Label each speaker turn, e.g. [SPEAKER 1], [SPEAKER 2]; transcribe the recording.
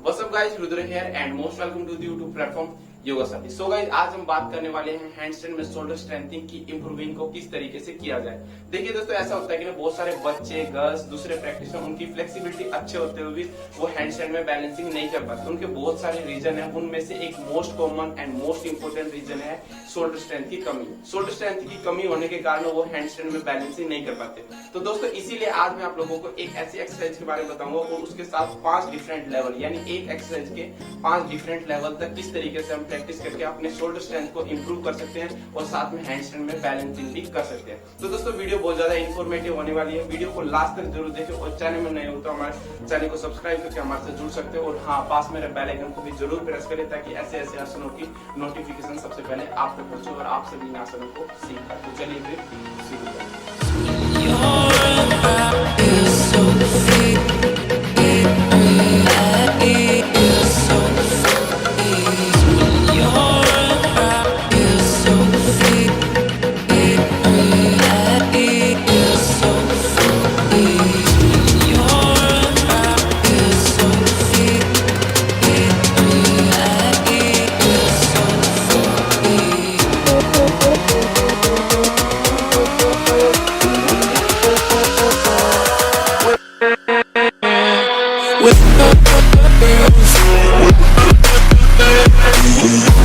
[SPEAKER 1] What's up guys, Rudra here and most welcome to the YouTube platform yogasana. So guys, आज हम बात करने वाले हैं हैंडस्टैंड में शोल्डर स्ट्रेंथिंग की इंप्रूविंग को किस तरीके से किया जाए। देखिए दोस्तों, ऐसा होता है कि ना बहुत सारे बच्चे, गर्ल्स, दूसरे प्रैक्टिशनर उनकी फ्लेक्सिबिलिटी अच्छे होते हुए भी वो हैंडस्टैंड में बैलेंसिंग नहीं कर पाते। उनके बहुत सारे रीजन है, उनमें से एक most common and most important reason है शोल्डर स्ट्रेंथ की कमी। शोल्डर स्ट्रेंथ की कमी होने के कारण वो हैंडस्टैंड में बैलेंसिंग नहीं कर पाते। तो दोस्तों इसीलिए आज मैं आप लोगों को एक ऐसी एक्सरसाइज के बारे में बताऊंगा और उसके साथ 5 डिफरेंट लेवल, यानी एक एक्सरसाइज के 5 डिफरेंट लेवल तक किस तरीके से हम प्रैक्टिस करके अपने शोल्डर स्ट्रेंथ को इंप्रूव कर सकते हैं और साथ में हैंडस्टैंड में बैलेंसिंग भी कर सकते हैं। तो दोस्तों वीडियो बहुत ज्यादा इंफॉर्मेटिव होने वाली है, वीडियो को लास्ट तक जरूर देखें और चैनल में नए हो तो हमारे चैनल को सब्सक्राइब करके हमारे से जुड़ सकते हो और हाँ, पास मेरे बेल आइकन को भी जरूर प्रेस करें ताकि ऐसे ऐसे आसनों की नोटिफिकेशन सबसे पहले आप तक पहुंचे और आप सभी इन आसनों को सीख पाए। तो चलिए फिर शुरू करते
[SPEAKER 2] with